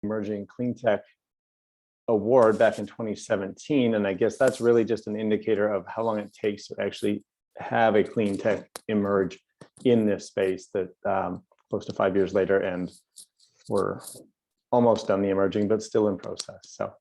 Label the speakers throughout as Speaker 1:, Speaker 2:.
Speaker 1: Emerging Clean Tech Award back in 2017. And I guess that's really just an indicator of how long it takes to actually have a clean tech emerge in this space that close to 5 years later, and we're almost done the emerging, but still in process. So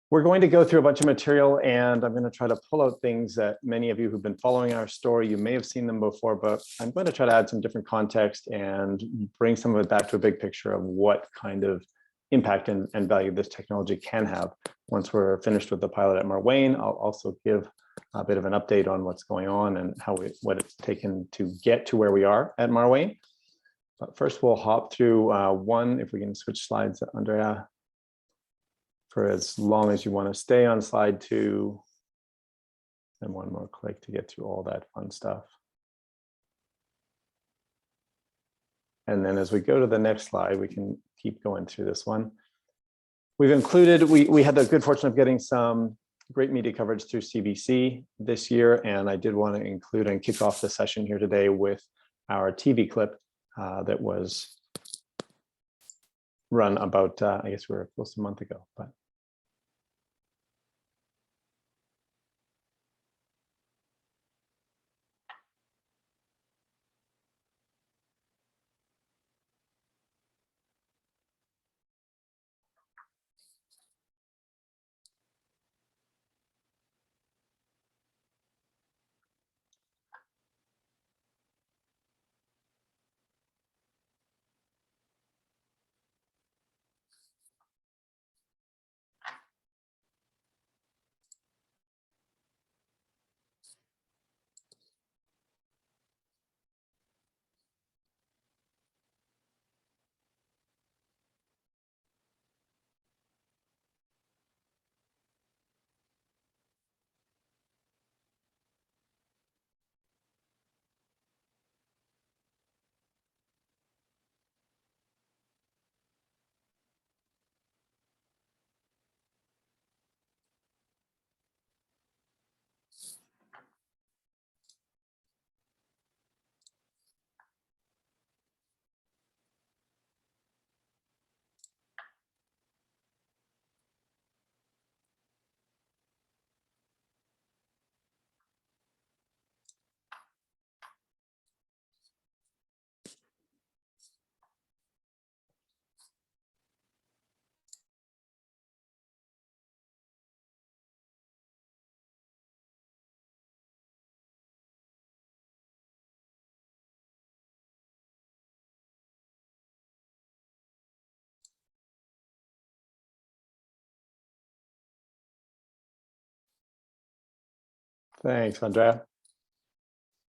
Speaker 1: we're going to go through a bunch of material, and I'm going to try to pull out things that many of you who've been following our story, you may have seen them before, but I'm going to try to add some different context and bring some of it back to a big picture of what kind of impact and value this technology can have. Once we're finished with the pilot at MARWAYNE, I'll also give a bit of an update on what's going on and what it's taken to get to where we are at MARWAYNE. But first, we'll hop through one, if we can switch slides, Andrea, for as long as you want to stay on slide 2, and one more click to get through all that fun stuff. And then as we go to the next slide, we can keep going through this one. We've included, we had the good fortune of getting some great media coverage through CBC this year, and I did want to include and kick off the session here today with our TV clip that was run about, I guess we were close to a month ago, but. Thanks, Andrea.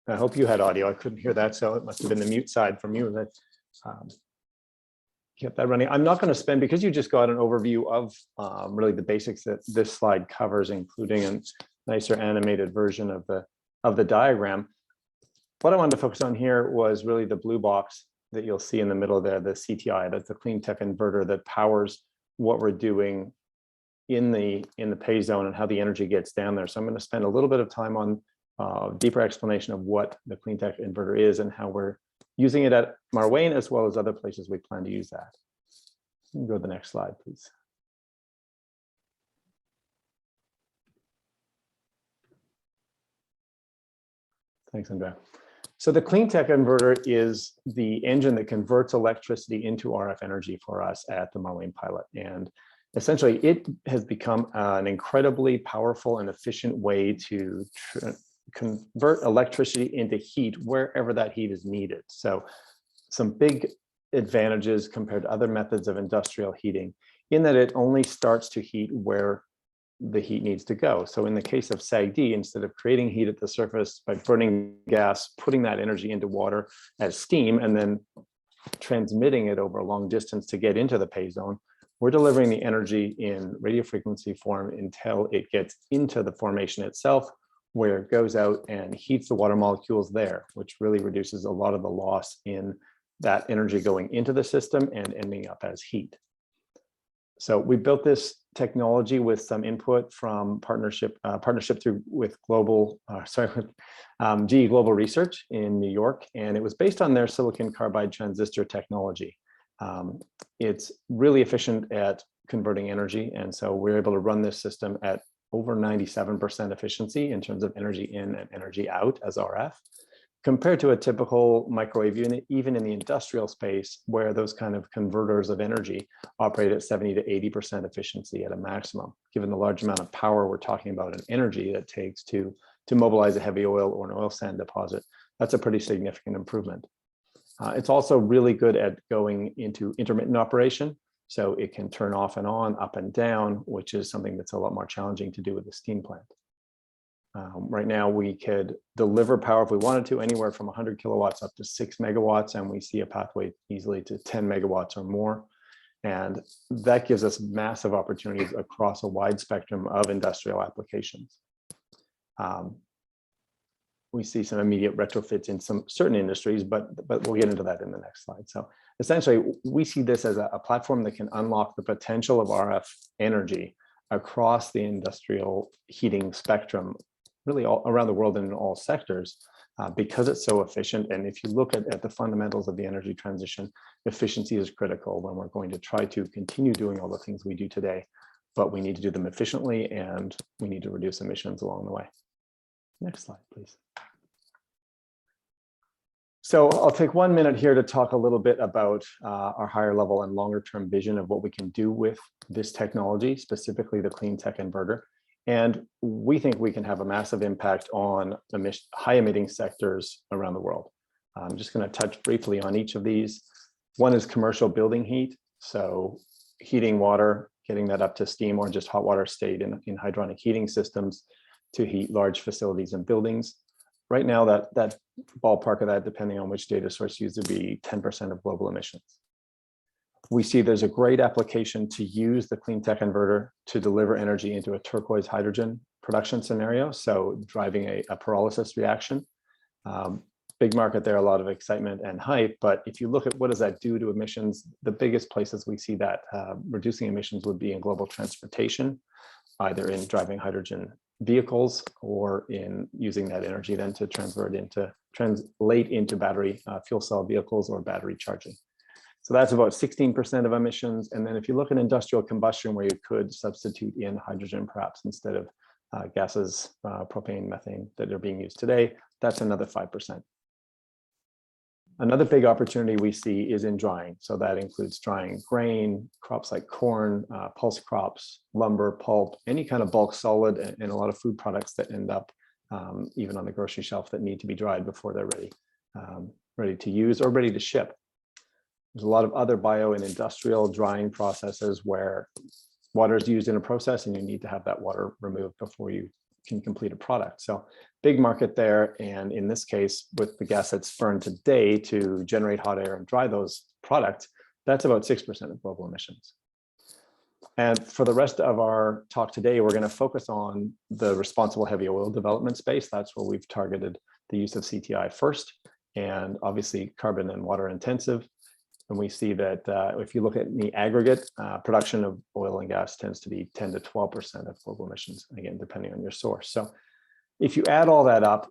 Speaker 1: I hope you had audio. I couldn't hear that, so it must have been the mute side from you that kept that running. I'm not going to spend, because you just got an overview of really the basics that this slide covers, including a nicer animated version of the diagram. What I wanted to focus on here was really the blue box that you'll see in the middle there, the CTI. That's the clean tech inverter that powers what we're doing in the pay zone and how the energy gets down there. So I'm going to spend a little bit of time on deeper explanation of what the clean tech inverter is and how we're using it at MARWAYNE, as well as other places we plan to use that. You can go to the next slide, please. Thanks, Andrea. So the clean tech inverter is the engine that converts electricity into RF energy for us at the MARWAYNE pilot. And essentially, it has become an incredibly powerful and efficient way to convert electricity into heat wherever that heat is needed. So some big advantages compared to other methods of industrial heating, in that it only starts to heat where the heat needs to go. So in the case of SAGD, instead of creating heat at the surface by burning gas, putting that energy into water as steam, and then transmitting it over a long distance to get into the pay zone, we're delivering the energy in radio frequency form until it gets into the formation itself, where it goes out and heats the water molecules there, which really reduces a lot of the loss in that energy going into the system and ending up as heat. So we built this technology with some input from partnership with GE Global Research in New York, and it was based on their silicon carbide transistor technology. It's really efficient at converting energy. And so we're able to run this system at over 97% efficiency in terms of energy in and energy out as RF, compared to a typical microwave unit, even in the industrial space, where those kind of converters of energy operate at 70 to 80% efficiency at a maximum, given the large amount of power we're talking about and energy that takes to mobilize a heavy oil or an oil sand deposit. That's a pretty significant improvement. It's also really good at going into intermittent operation. So it can turn off and on, up and down, which is something that's a lot more challenging to do with a steam plant. Right now, we could deliver power if we wanted to, anywhere from 100 kilowatts up to 6 megawatts, and we see a pathway easily to 10 megawatts or more. And that gives us massive opportunities across a wide spectrum of industrial applications. We see some immediate retrofits in some certain industries, but we'll get into that in the next slide. So essentially, we see this as a platform that can unlock the potential of RF energy across the industrial heating spectrum, really all around the world and in all sectors, because it's so efficient. And if you look at the fundamentals of the energy transition, efficiency is critical when we're going to try to continue doing all the things we do today, but we need to do them efficiently and we need to reduce emissions along the way. Next slide, please. So I'll take 1 minute here to talk a little bit about our higher level and longer term vision of what we can do with this technology, specifically the clean tech inverter. And we think we can have a massive impact on high emitting sectors around the world. I'm just going to touch briefly on each of these. One is commercial building heat. So heating water, getting that up to steam or just hot water state in hydronic heating systems to heat large facilities and buildings. Right now, that ballpark of that, depending on which data source you use, would be 10% of global emissions. We see there's a great application to use the clean tech inverter to deliver energy into a turquoise hydrogen production scenario, so driving a pyrolysis reaction. Big market there, a lot of excitement and hype, but if you look at what does that do to emissions, the biggest places we see that reducing emissions would be in global transportation, either in driving hydrogen vehicles or in using that energy then to translate into battery fuel cell vehicles or battery charging. So that's about 16% of emissions. And then if you look at industrial combustion, where you could substitute in hydrogen perhaps instead of gases, propane, methane that are being used today, that's another 5%. Another big opportunity we see is in drying. So that includes drying grain, crops like corn, pulse crops, lumber, pulp, any kind of bulk solid, and a lot of food products that end up even on the grocery shelf that need to be dried before they're ready to use or ready to ship. There's a lot of other bio and industrial drying processes where water is used in a process and you need to have that water removed before you can complete a product. So big market there. And in this case, with the gas that's burned today to generate hot air and dry those products, that's about 6% of global emissions. And for the rest of our talk today, we're going to focus on the responsible heavy oil development space. That's where we've targeted the use of CTI first, and obviously carbon and water intensive. And we see that if you look at the aggregate, production of oil and gas tends to be 10 to 12% of global emissions, again, depending on your source. So if you add all that up,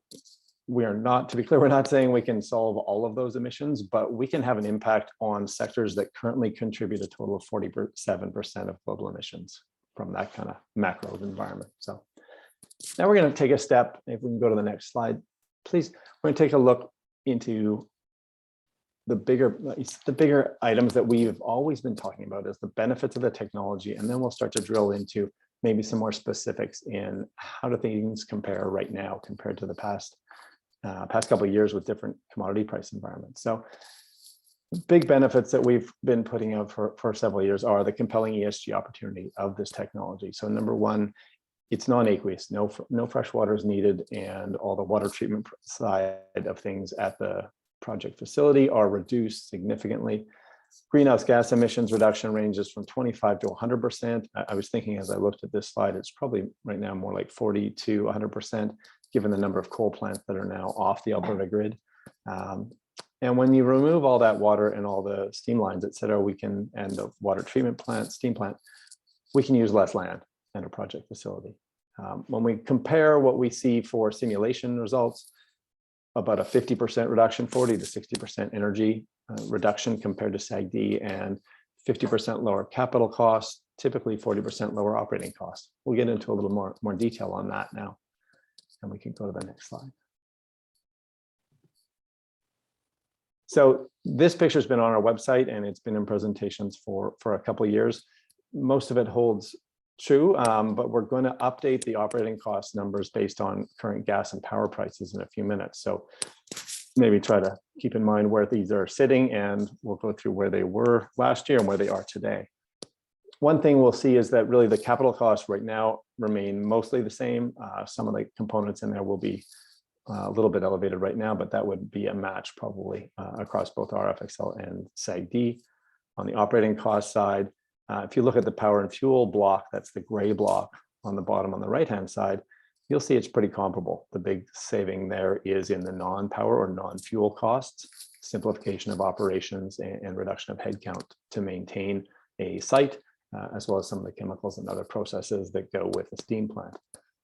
Speaker 1: we are not, to be clear, we're not saying we can solve all of those emissions, but we can have an impact on sectors that currently contribute a total of 47% of global emissions from that kind of macro environment. So now we're going to take a step. If we can go to the next slide, please. We're going to take a look into the bigger items that we've always been talking about, is the benefits of the technology, and then we'll start to drill into maybe some more specifics in how do things compare right now compared to the past couple of years with different commodity price environments. So big benefits that we've been putting out for several years are the compelling ESG opportunity of this technology. So number one, it's non-aqueous, no fresh water is needed, and all the water treatment side of things at the project facility are reduced significantly. Greenhouse gas emissions reduction ranges from 25 to 100%. I was thinking as I looked at this slide, it's probably right now more like 40 to 100%, given the number of coal plants that are now off the Alberta grid. And when you remove all that water and all the steam lines, et cetera, and the water treatment plant, steam plant, we can use less land in a project facility. When we compare what we see for simulation results, about a 50% reduction, 40 to 60% energy reduction compared to SAGD, and 50% lower capital costs, typically 40% lower operating costs. We'll get into a little more detail on that now, and we can go to the next slide. So this picture's been on our website, and it's been in presentations for a couple of years. Most of it holds true, but we're going to update the operating cost numbers based on current gas and power prices in a few minutes. So maybe try to keep in mind where these are sitting, and we'll go through where they were last year and where they are today. One thing we'll see is that really the capital costs right now remain mostly the same. Some of the components in there will be a little bit elevated right now, but that would be a match probably across both RFXL and SAGD. On the operating cost side, if you look at the power and fuel block, that's the gray block on the bottom on the right-hand side, you'll see it's pretty comparable. The big saving there is in the non-power or non-fuel costs, simplification of operations and reduction of headcount to maintain a site, as well as some of the chemicals and other processes that go with a steam plant.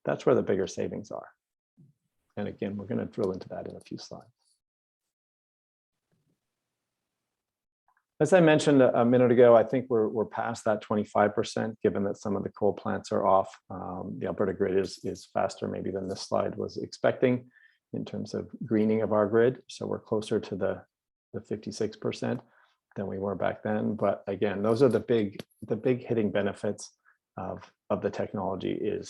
Speaker 1: That's where the bigger savings are. And again, we're going to drill into that in a few slides. As I mentioned a minute ago, I think we're past that 25%, given that some of the coal plants are off. The Alberta grid is faster maybe than this slide was expecting in terms of greening of our grid. So we're closer to the 56% than we were back then. But again, those are the big hitting benefits of the technology, is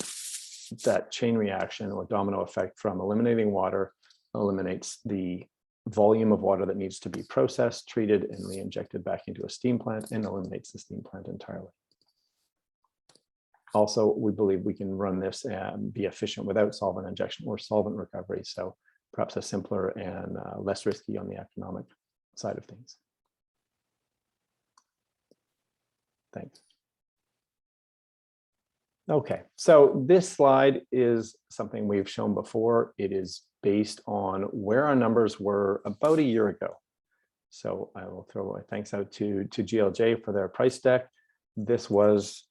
Speaker 1: that chain reaction or domino effect from eliminating water eliminates the volume of water that needs to be processed, treated, and re-injected back into a steam plant, and eliminates the steam plant entirely. Also, we believe we can run this and be efficient without solvent injection or solvent recovery. So perhaps a simpler and less risky on the economic side of things. Thanks. Okay, so this slide is something we've shown before. It is based on where our numbers were about a year ago. So I will throw a thanks out to GLJ for their price deck. This was,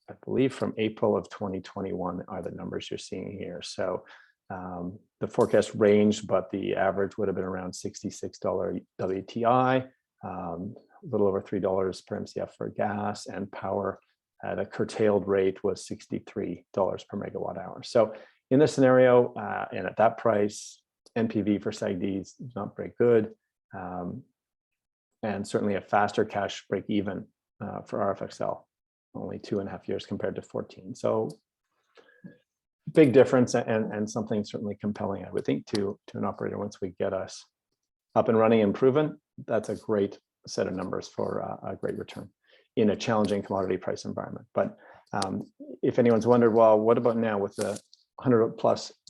Speaker 1: I believe, from April of 2021 are the numbers you're seeing here. So the forecast ranged, but the average would have been around $66 WTI, a little over $3 per MCF for gas, and power at a curtailed rate was $63 per megawatt hour. So in this scenario, and at that price, NPV for SAGD is not very good, and certainly a faster cash break even for RFXL, only 2.5 years compared to 14. So big difference, and something certainly compelling, I would think, to an operator once we get us up and running and proven. That's a great set of numbers for a great return in a challenging commodity price environment. But if anyone's wondered, well, what about now with the $100+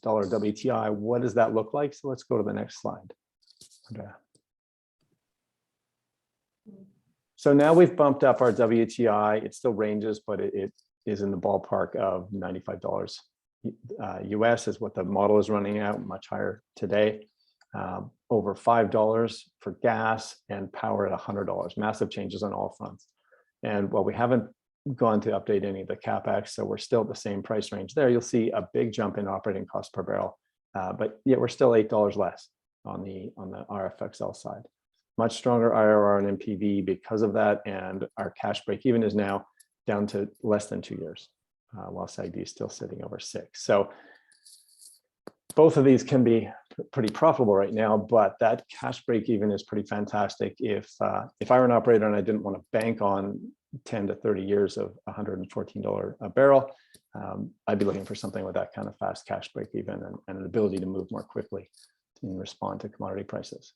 Speaker 1: WTI? What does that look like? So let's go to the next slide. So now we've bumped up our WTI. It still ranges, but it is in the ballpark of $95 US is what the model is running out, much higher today. Over $5 for gas, and power at $100. Massive changes on all fronts. And while we haven't gone to update any of the CapEx, so we're still at the same price range there, you'll see a big jump in operating cost per barrel. But yet we're still $8 less on the RFXL side. Much stronger IRR and NPV because of that, and our cash break even is now down to less than 2 years, while SAGD is still sitting over 6. So both of these can be pretty profitable right now, but that cash break even is pretty fantastic. If I were an operator and I didn't want to bank on 10 to 30 years of $114 a barrel, I'd be looking for something with that kind of fast cash break even and an ability to move more quickly and respond to commodity prices.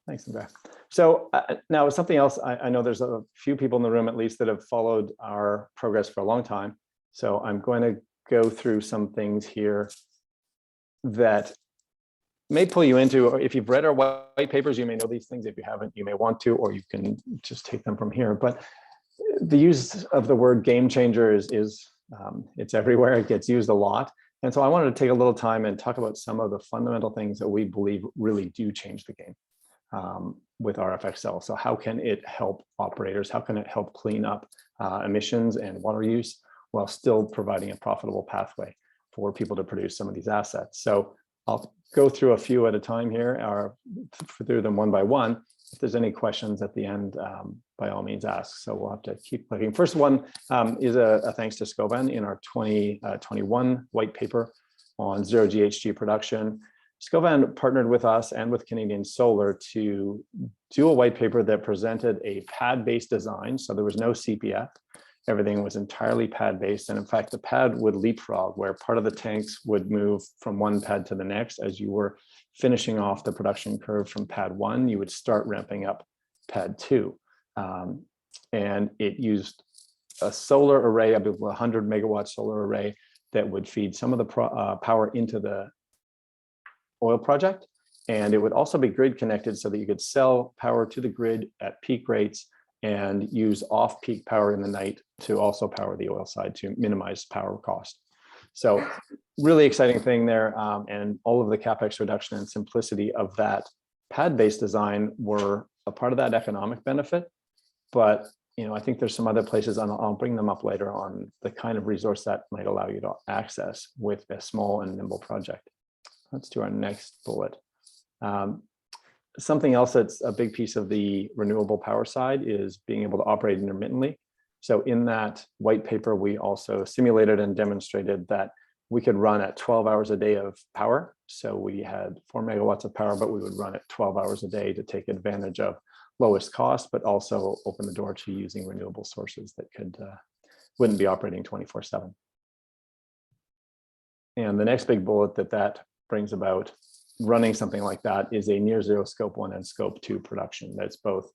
Speaker 1: Thanks, Andrea. So now something else, I know there's a few people in the room at least that have followed our progress for a long time. So I'm going to go through some things here that may pull you into, or if you've read our white papers, you may know these things. If you haven't, you may want to, or you can just take them from here. But the use of the word game changer is it's everywhere. It gets used a lot. And so I wanted to take a little time and talk about some of the fundamental things that we believe really do change the game with RFXL. So how can it help operators? How can it help clean up emissions and water use while still providing a profitable pathway for people to produce some of these assets? So I'll go through a few at a time here, or through them one by one. If there's any questions at the end, by all means ask. So we'll have to keep clicking. First one is a thanks to Scovan in our 2021 white paper on zero GHG production. Scovan partnered with us and with Canadian Solar to do a white paper that presented a pad-based design. So there was no CPF. Everything was entirely pad-based. And in fact, the pad would leapfrog, where part of the tanks would move from one pad to the next. As you were finishing off the production curve from pad 1, you would start ramping up pad 2. And it used a solar array, a 100 megawatt solar array that would feed some of the power into the oil project. And it would also be grid connected so that you could sell power to the grid at peak rates and use off-peak power in the night to also power the oil side to minimize power cost. So really exciting thing there. And all of the CapEx reduction and simplicity of that pad-based design were a part of that economic benefit. But I think there's some other places, and I'll bring them up later, on the kind of resource that might allow you to access with a small and nimble project. Let's do our next bullet. Something else that's a big piece of the renewable power side is being able to operate intermittently. So in that white paper, we also simulated and demonstrated that we could run at 12 hours a day of power. So we had 4 megawatts of power, but we would run at 12 hours a day to take advantage of lowest cost, but also open the door to using renewable sources that wouldn't be operating 24/7. And the next big bullet that brings about running something like that is a near zero scope 1 and scope 2 production that's both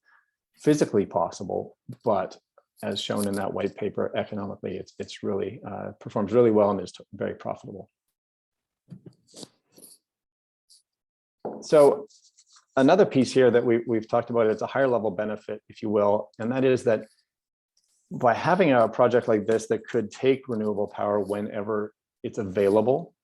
Speaker 1: physically possible, but as shown in that white paper, economically, it's really performs really well and is very profitable. So another piece here that we've talked about, it's a higher level benefit, if you will, and that is that by having a project like this that could take renewable power whenever it's available,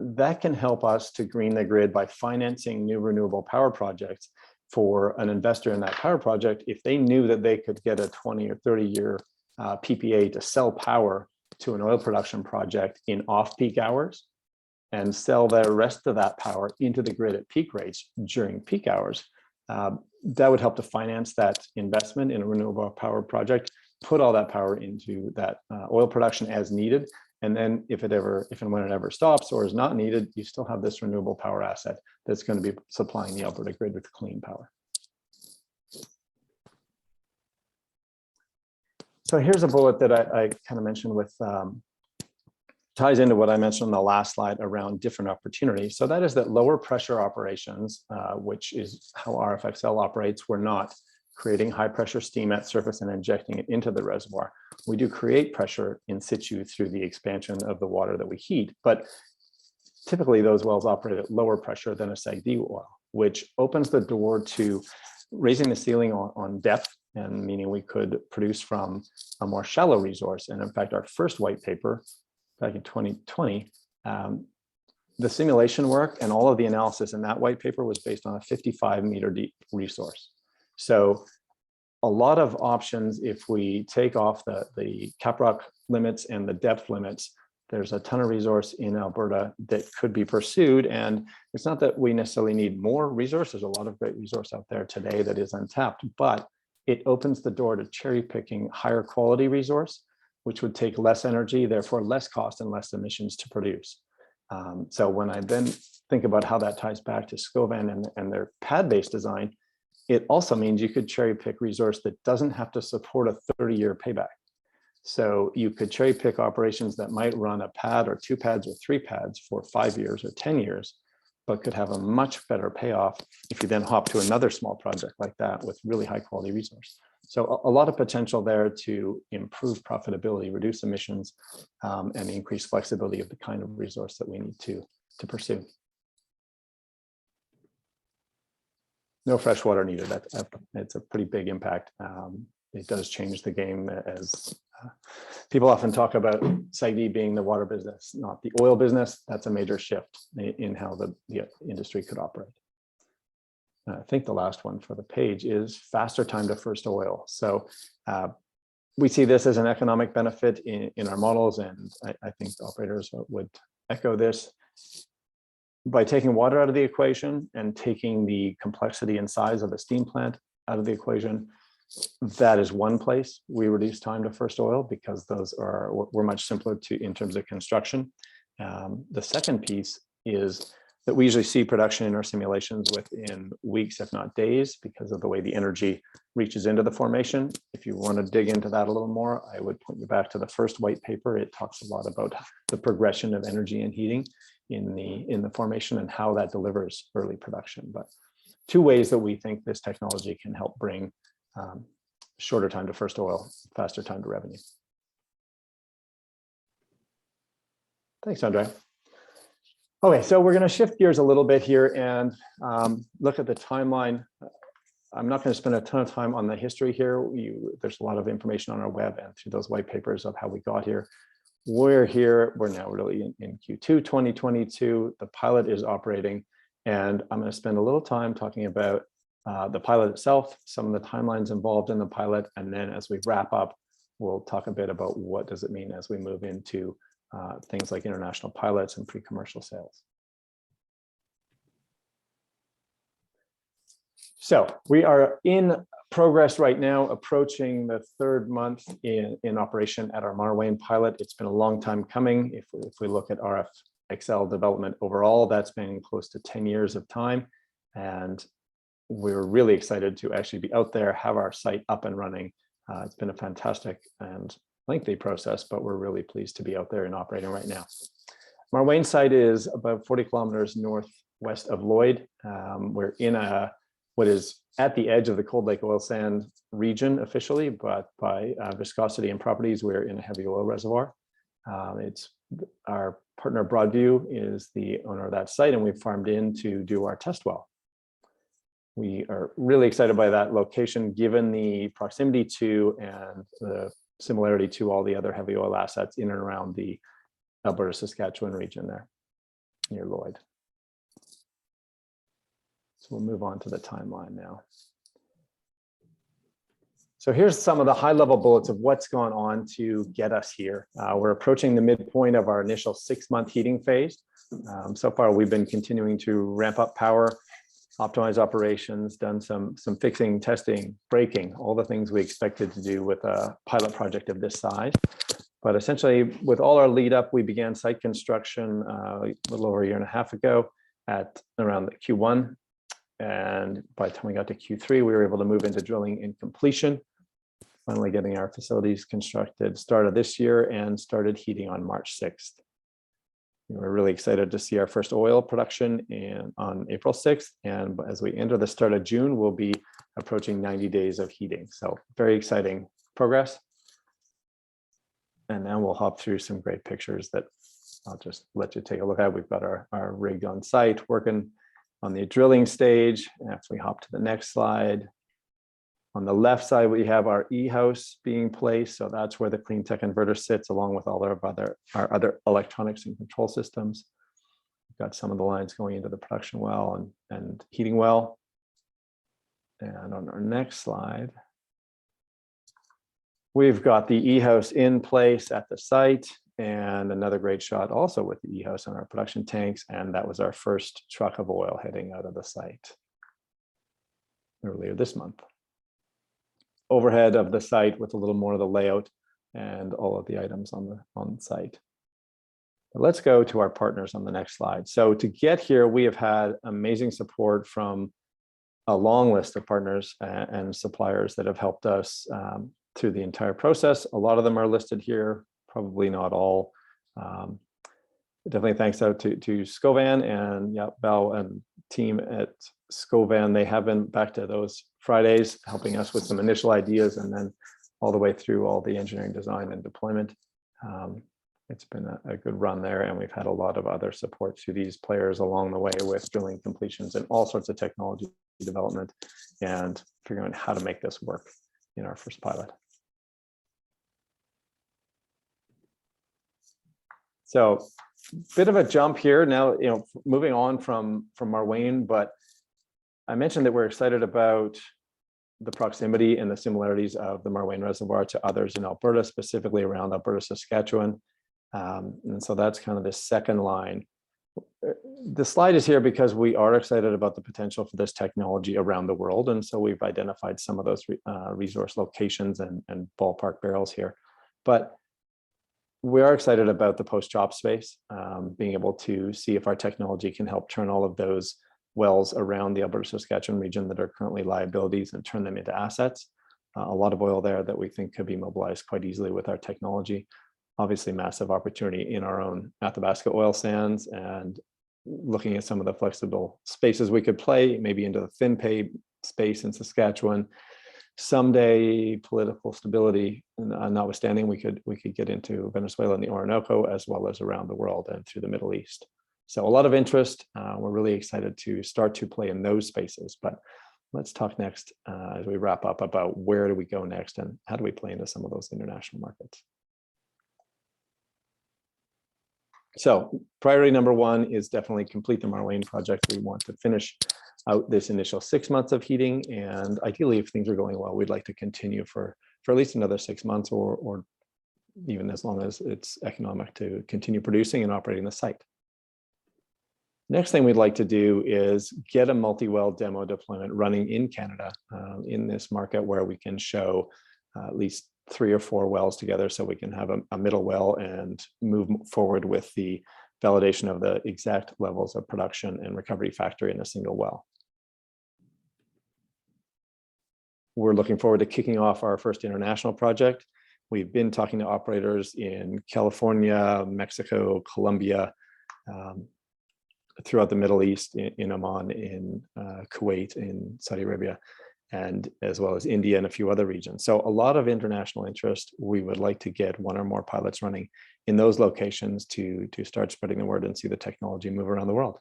Speaker 1: that can help us to green the grid by financing new renewable power projects. For an investor in that power project, if they knew that they could get a 20 or 30-year PPA to sell power to an oil production project in off-peak hours and sell the rest of that power into the grid at peak rates during peak hours, that would help to finance that investment in a renewable power project, put all that power into that oil production as needed. And then if and when it ever stops or is not needed, you still have this renewable power asset that's going to be supplying the Alberta grid with clean power. So here's a bullet that I kind of mentioned with, ties into what I mentioned on the last slide around different opportunities. So that is that lower pressure operations, which is how RFXL operates, we're not creating high pressure steam at surface and injecting it into the reservoir. We do create pressure in situ through the expansion of the water that we heat, but typically those wells operate at lower pressure than a SAGD well, which opens the door to raising the ceiling on depth, and meaning we could produce from a more shallow resource. And in fact, our first white paper back in 2020, the simulation work and all of the analysis in that white paper was based on a 55-meter deep resource. So a lot of options, if we take off the caprock limits and the depth limits, there's a ton of resource in Alberta that could be pursued. And it's not that we necessarily need more resource. There's a lot of great resource out there today that is untapped, but it opens the door to cherry picking higher quality resource, which would take less energy, therefore less cost and less emissions to produce. So when I then think about how that ties back to Scovan and their pad-based design, it also means you could cherry pick resource that doesn't have to support a 30-year payback. So you could cherry pick operations that might run a pad or 2 pads or 3 pads for 5 years or 10 years, but could have a much better payoff if you then hop to another small project like that with really high quality resource. So a lot of potential there to improve profitability, reduce emissions, and increase flexibility of the kind of resource that we need to pursue. No fresh water needed. It's a pretty big impact. It does change the game, as people often talk about SAGD being the water business, not the oil business. That's a major shift in how the industry could operate. I think the last one for the page is faster time to first oil. So we see this as an economic benefit in our models, and I think the operators would echo this. by taking water out of the equation and taking the complexity and size of the steam plant out of the equation, that is one place we reduce time to first oil, because those were much simpler in terms of construction. The second piece is that we usually see production in our simulations within weeks, if not days, because of the way the energy reaches into the formation. If you want to dig into that a little more, I would point you back to the first white paper. It talks a lot about the progression of energy and heating in the formation and how that delivers early production. But two ways that we think this technology can help bring shorter time to first oil, faster time to revenue. Thanks, Andre. Okay, so we're going to shift gears a little bit here and look at the timeline. I'm not going to spend a ton of time on the history here. There's a lot of information on our web and through those white papers of how we got here. We're here, we're now really in Q2 2022. The pilot is operating, and I'm going to spend a little time talking about the pilot itself, some of the timelines involved in the pilot, and then as we wrap up, we'll talk a bit about what does it mean as we move into things like international pilots and pre-commercial sales. So we are in progress right now, approaching the third month in operation at our MARWAYNE pilot. It's been a long time coming. If we look at RF Excel development overall, that's been close to 10 years of time. And we're really excited to actually be out there, have our site up and running. It's been a fantastic and lengthy process, but we're really pleased to be out there and operating right now. MARWAYNE site is about 40 kilometers northwest of Lloyd. We're in what is at the edge of the Cold Lake oil sand region officially, but by viscosity and properties, we're in a heavy oil reservoir. It's our partner Broadview is the owner of that site, and we've farmed in to do our test well. We are really excited by that location, given the proximity to and the similarity to all the other heavy oil assets in and around the Alberta, Saskatchewan region there near Lloyd. So we'll move on to the timeline now. So here's some of the high-level bullets of what's gone on to get us here. We're approaching the midpoint of our initial 6-month heating phase. So far, we've been continuing to ramp up power, optimize operations, done some fixing, testing, braking, all the things we expected to do with a pilot project of this size. But essentially, with all our lead up, we began site construction a little over a year and a half ago at around the Q1. And by the time we got to Q3, we were able to move into drilling and completion, finally getting our facilities constructed, started this year and started heating on March 6th. We're really excited to see our first oil production on April 6th. And as we enter the start of June, we'll be approaching 90 days of heating. So very exciting progress. And now we'll hop through some great pictures that I'll just let you take a look at. We've got our rig on site working on the drilling stage. And if we hop to the next slide, on the left side, we have our E-house being placed. So that's where the clean tech inverter sits, along with all our other electronics and control systems. We've got some of the lines going into the production well and heating well. And on our next slide, we've got the E-house in place at the site, and another great shot also with the E-house on our production tanks. And that was our first truck of oil heading out of the site earlier this month. Overhead of the site with a little more of the layout and all of the items on site. But let's go to our partners on the next slide. So to get here, we have had amazing support from a long list of partners and suppliers that have helped us through the entire process. A lot of them are listed here, probably not all. Definitely thanks out to Scovan and Bell and team at Scovan. They have been back to those Fridays, helping us with some initial ideas and then all the way through all the engineering design and deployment. It's been a good run there, and we've had a lot of other support to these players along the way with drilling completions and all sorts of technology development and figuring out how to make this work in our first pilot. So bit of a jump here now, moving on from MARWAYNE, but I mentioned that we're excited about the proximity and the similarities of the MARWAYNE reservoir to others in Alberta, specifically around Alberta, Saskatchewan. And so that's kind of the second line. the slide is here because we are excited about the potential for this technology around the world. And so we've identified some of those resource locations and ballpark barrels here. But we are excited about the post-CHOP space, being able to see if our technology can help turn all of those wells around the Alberta Saskatchewan region that are currently liabilities and turn them into assets. A lot of oil there that we think could be mobilized quite easily with our technology. Obviously, massive opportunity in our own Athabasca oil sands, and looking at some of the flexible spaces we could play, maybe into the thin pay space in Saskatchewan. Someday, political stability notwithstanding, we could get into Venezuela and the Orinoco, as well as around the world and through the Middle East. So a lot of interest. We're really excited to start to play in those spaces. But let's talk next as we wrap up about where do we go next and how do we play into some of those international markets. So priority number one is definitely complete the MARWAYNE project. We want to finish out this initial 6 months of heating, and ideally, if things are going well, we'd like to continue for at least another 6 months, or even as long as it's economic to continue producing and operating the site. Next thing we'd like to do is get a multi-well demo deployment running in Canada, in this market where we can show at least 3 or 4 wells together, so we can have a middle well and move forward with the validation of the exact levels of production and recovery factor in a single well. We're looking forward to kicking off our first international project. We've been talking to operators in California, Mexico, Colombia, throughout the Middle East, in Oman, in Kuwait, in Saudi Arabia, and as well as India and a few other regions. So a lot of international interest. We would like to get 1 or more pilots running in those locations to start spreading the word and see the technology move around the world.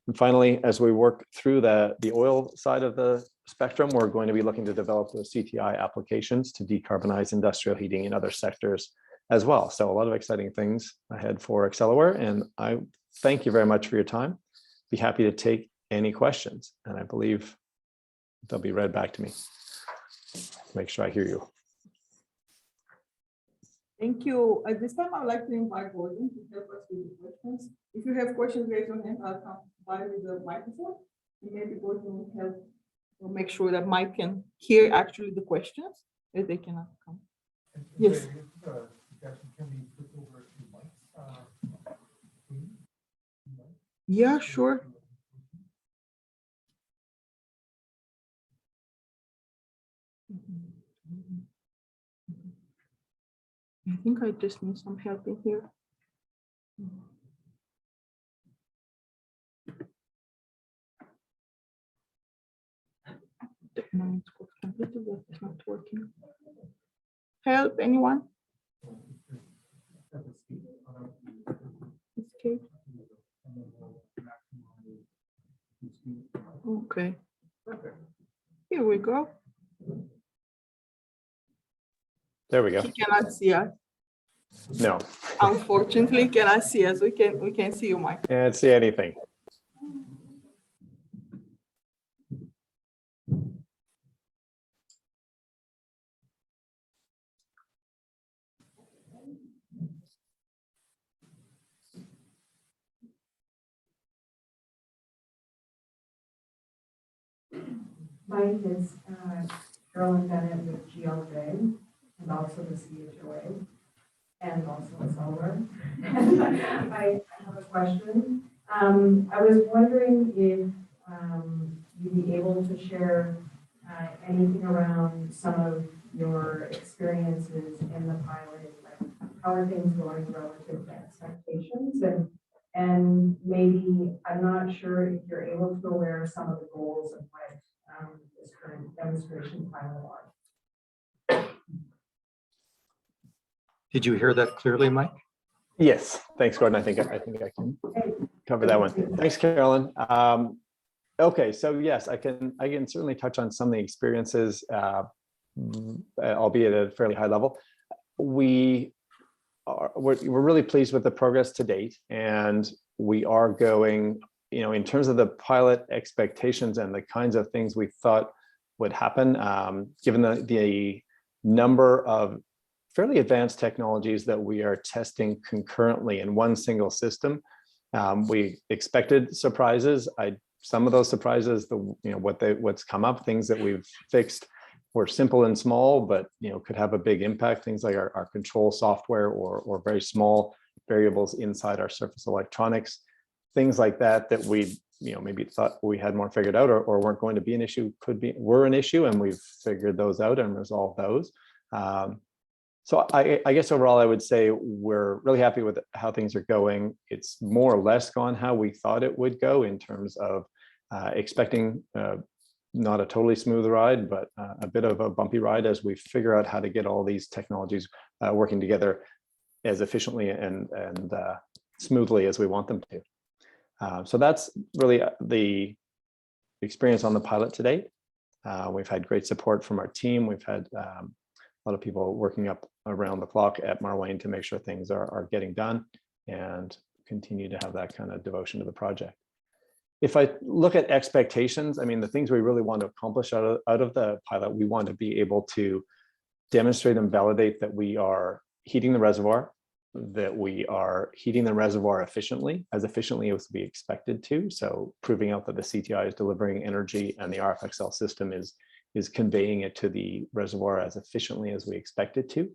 Speaker 1: And finally, as we work through the oil side of the spectrum, we're going to be looking to develop those CTI applications to decarbonize industrial heating in other sectors as well. So a lot of exciting things ahead for ACCELEWARE, and I thank you very much for your time. Be happy to take any questions, and I believe they'll be read back to me. Make sure I hear you.
Speaker 2: Thank you. At this time, I would like to invite Gordon to help us with the questions. If you have questions, raise your hand. I'll come by with the microphone. And maybe Gordon will help to make sure that Mike can hear actually the questions, if they cannot come. Yes.
Speaker 3: Can we flip over to Mike's screen?
Speaker 2: Yeah, sure. I think I just need some help in here. No, it's completely it's not working. Help, anyone? Escape. Okay. Here we go.
Speaker 1: There we go.
Speaker 2: He cannot see us.
Speaker 1: No.
Speaker 2: Unfortunately, cannot see us. We can see you, Mike.
Speaker 1: Can't see anything.
Speaker 4: Mike is Carolyn Bennett with GLJ, and also the CHOA, and also ACCELEWARE. I have a question. I was wondering if you'd be able to share anything around some of your experiences in the pilot, like how are things going relative to expectations, and maybe, I'm not sure if you're able to aware of some of the goals of what this current demonstration pilot are.
Speaker 3: Did you hear that clearly, Mike?
Speaker 1: Yes, thanks, Gordon. I think I can cover that one. Thanks, Carolyn. Okay, so yes, I can certainly touch on some of the experiences, albeit at a fairly high level. We're really pleased with the progress to date, and we are going, in terms of the pilot expectations and the kinds of things we thought would happen, given the number of fairly advanced technologies that we are testing concurrently in one single system. We expected surprises. Some of those surprises, what's come up, things that we've fixed were simple and small, but could have a big impact. Things like our control software or very small variables inside our surface electronics, things like that we maybe thought we had more figured out or weren't going to be an issue, were an issue, and we've figured those out and resolved those. So I guess overall, I would say we're really happy with how things are going. It's more or less gone how we thought it would go in terms of expecting not a totally smooth ride, but a bit of a bumpy ride as we figure out how to get all these technologies working together as efficiently and smoothly as we want them to. So that's really the experience on the pilot to date. We've had great support from our team. We've had a lot of people working up around the clock at Marwayne to make sure things are getting done and continue to have that kind of devotion to the project. If I look at expectations, I mean, the things we really want to accomplish out of the pilot, we want to be able to demonstrate and validate that we are heating the reservoir, that we are heating the reservoir efficiently as we expected to. So proving out that the CTI is delivering energy and the RFXL system is conveying it to the reservoir as efficiently as we expect it to.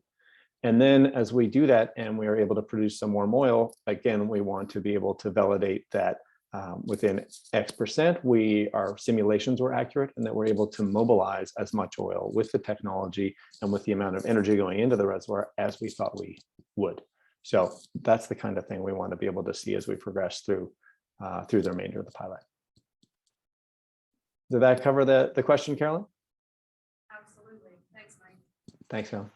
Speaker 1: And then as we do that and we are able to produce some warm oil, again, we want to be able to validate that within X%, our simulations were accurate and that we're able to mobilize as much oil with the technology and with the amount of energy going into the reservoir as we thought we would. So that's the kind of thing we want to be able to see as we progress through the remainder of the pilot. Did that cover the question, Carolyn?
Speaker 4: Absolutely. Thanks, Mike.
Speaker 1: Thanks, Carolyn.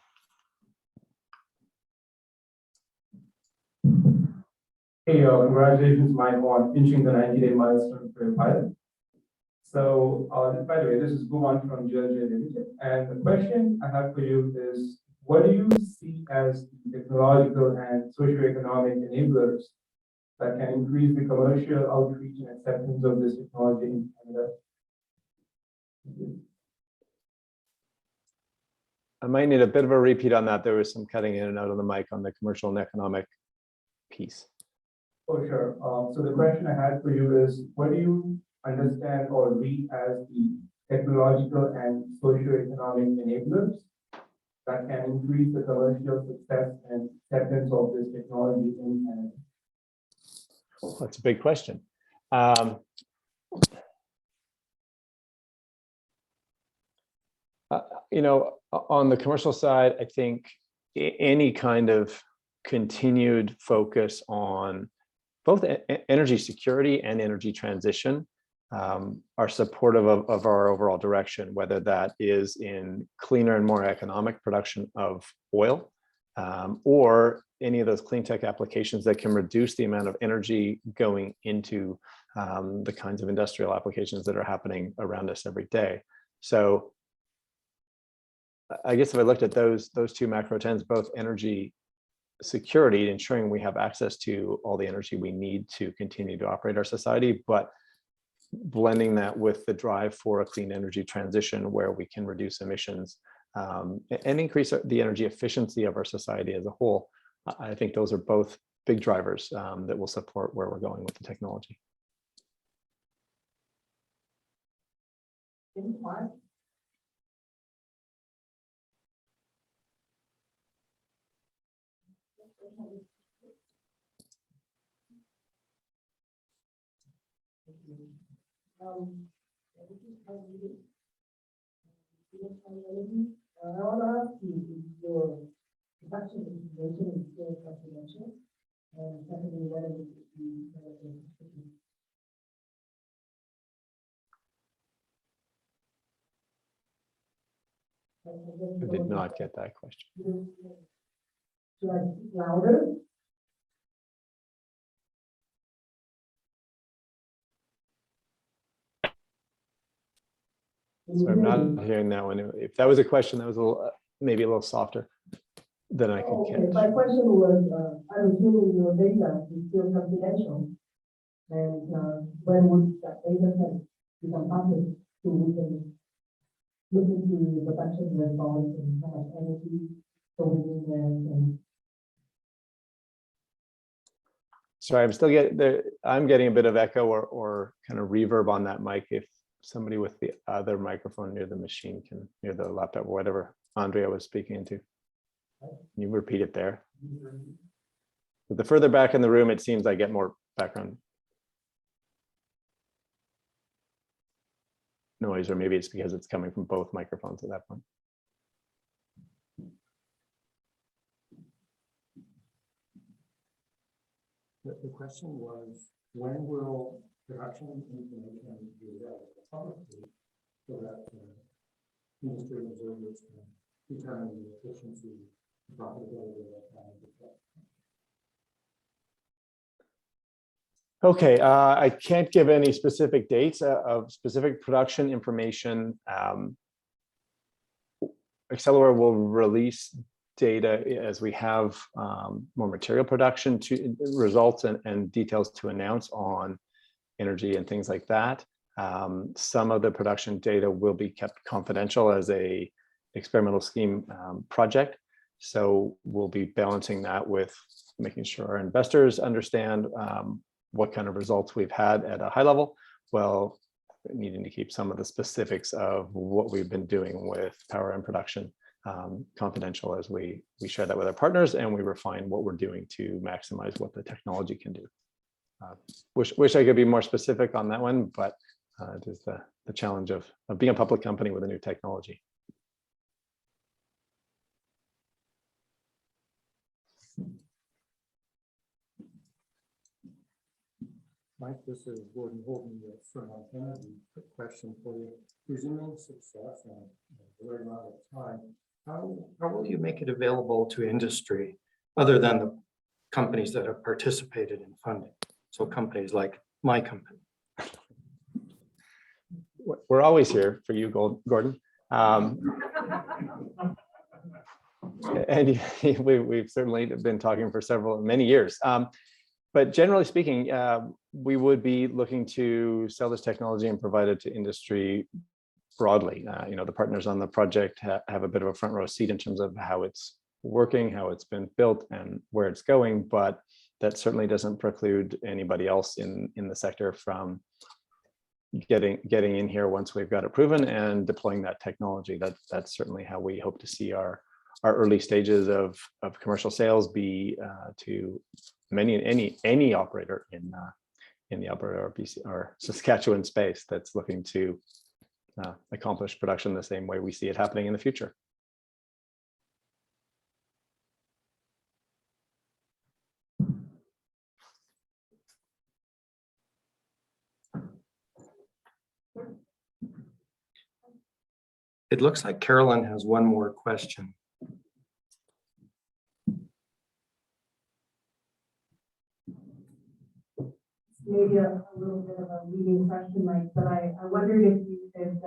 Speaker 5: Hey, congratulations, Mike, on finishing the 90-day milestone for your pilot. So, by the way, this is Bhuvan from GLJ Limited, and the question I have for you is, what do you see as the technological and socioeconomic enablers that can increase the commercial outreach and acceptance of this technology in Canada?
Speaker 1: I might need a bit of a repeat on that. There was some cutting in and out on the mic on the commercial and economic piece.
Speaker 5: Oh, sure. So the question I had for you is, what do you understand or read as the technological and socioeconomic enablers that can increase the commercial success and acceptance of this technology in Canada?
Speaker 1: Oh, that's a big question. On the commercial side, I think any kind of continued focus on both energy security and energy transition are supportive of our overall direction, whether that is in cleaner and more economic production of oil, or any of those clean tech applications that can reduce the amount of energy going into the kinds of industrial applications that are happening around us every day. So I guess if I looked at those two macro trends, both energy security, ensuring we have access to all the energy we need to continue to operate our society, but blending that with the drive for a clean energy transition where we can reduce emissions and increase the energy efficiency of our society as a whole. I think those are both big drivers that will support where we're going with the technology.
Speaker 6: I want to ask you if your production information is still confidential, and secondly, whether it could be
Speaker 1: I did not get that question.
Speaker 6: Should I speak louder?
Speaker 1: So I'm not hearing that one. If that was a question that was maybe a little softer, then I could
Speaker 6: Okay,
Speaker 1: catch.
Speaker 6: my question was, I'm assuming your data is still confidential, and when would that data set become public so we can look into the production response and how much energy going in there? And
Speaker 1: Sorry, I'm still getting there. I'm getting a bit of echo or kind of reverb on that mic. If somebody with the other microphone near the machine can, near the laptop or whatever Andrea was speaking into. Can you repeat it there? But the further back in the room, it seems I get more background noise, or maybe it's because it's coming from both microphones at that point.
Speaker 3: The question was, when will production information be available publicly so that industry observers can determine the efficiency, profitability of that kind of production?
Speaker 1: Okay, I can't give any specific dates of specific production information. ACCELEWARE will release data as we have more material production to results and details to announce on energy and things like that. Some of the production data will be kept confidential as a experimental scheme project. So we'll be balancing that with making sure our investors understand what kind of results we've had at a high level, while needing to keep some of the specifics of what we've been doing with power and production confidential as we share that with our partners and we refine what we're doing to maximize what the technology can do. Wish I could be more specific on that one, but it is the challenge of being a public company with a new technology.
Speaker 3: Mike, this is Gordon Holden from Kennedy. Quick question for you. Presuming success and a very amount of time, how will you make it available to industry other than the companies that have participated in funding? So companies like my company.
Speaker 1: We're always here for you, Gordon. And we've certainly been talking for many years. But generally speaking, we would be looking to sell this technology and provide it to industry broadly. You know, the partners on the project have a bit of a front row seat in terms of how it's working, how it's been built, and where it's going. But that certainly doesn't preclude anybody else in the sector from getting in here once we've got it proven and deploying that technology. That's certainly how we hope to see our early stages of commercial sales be to any operator in the Alberta or BC or Saskatchewan space that's looking to accomplish production the same way we see it happening in the future.
Speaker 3: It looks like Carolyn has one more question.
Speaker 4: Maybe a little bit of a leading question, Mike, but I wondered if you could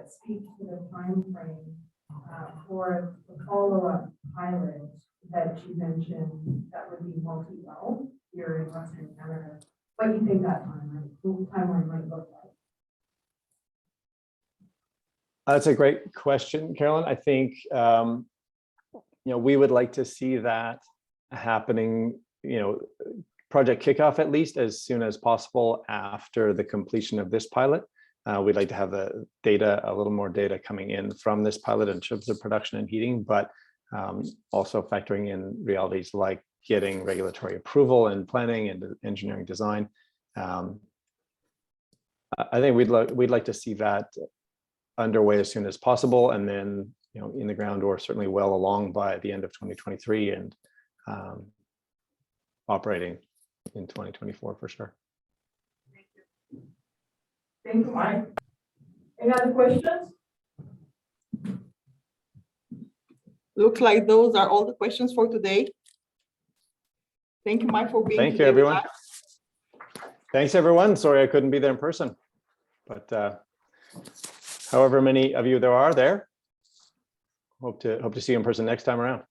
Speaker 4: speak to the time frame for the follow-up pilot that you mentioned that would be multi-well here in Western Canada. What do you think that timeline might look like?
Speaker 1: That's a great question, Carolyn. I think we would like to see that happening, project kickoff at least as soon as possible after the completion of this pilot. We'd like to have the data, a little more data coming in from this pilot in terms of production and heating, but also factoring in realities like getting regulatory approval and planning and engineering design. I think we'd like to see that underway as soon as possible, and then in the ground or certainly well along by the end of 2023 and operating in 2024 for sure.
Speaker 2: Thank you, Mike. Any other questions? Looks like those are all the questions for today. Thank you, Mike, for being here.
Speaker 1: Thank you, everyone. Thanks, everyone. Sorry I couldn't be there in person, but however many of you there are there, hope to see you in person next time around.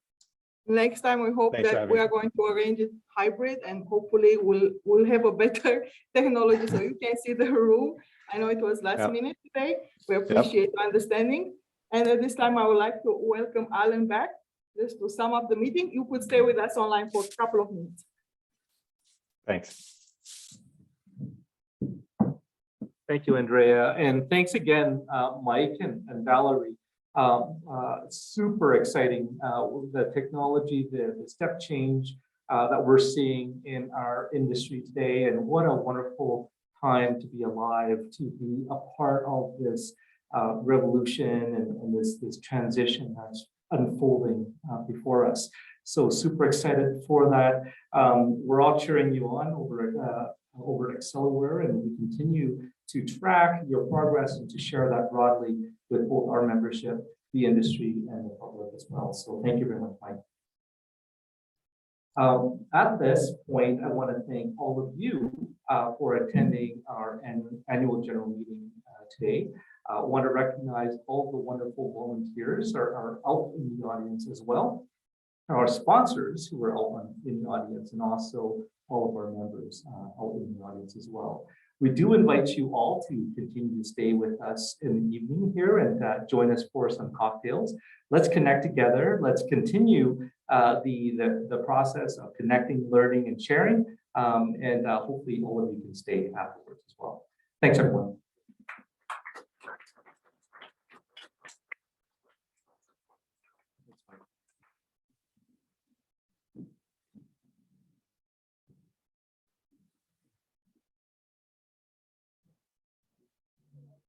Speaker 2: Next time, we hope that we are going to arrange it hybrid, and hopefully we'll have a better technology so you can see the room. I know it was last minute today. We appreciate your understanding. And at this time, I would like to welcome Alan back just to sum up the meeting. You could stay with us online for a couple of minutes.
Speaker 1: Thanks.
Speaker 7: Thank you, Andrea. And thanks again, Mike and Valerie. Super exciting, the technology, the step change that we're seeing in our industry today. And what a wonderful time to be alive, to be a part of this revolution and this transition that's unfolding before us. So super excited for that. We're all cheering you on over at ACCELEWARE, and we continue to track your progress and to share that broadly with both our membership, the industry, and the public as well. So thank you very much, Mike. At this point, I want to thank all of you for attending our annual general meeting today. I want to recognize all the wonderful volunteers are out in the audience as well. Our sponsors who are out in the audience, and also all of our members out in the audience as well. We do invite you all to continue to stay with us in the evening here and join us for some cocktails. Let's connect together. Let's continue the process of connecting, learning, and sharing. And hopefully all of you can stay afterwards as well. Thanks, everyone.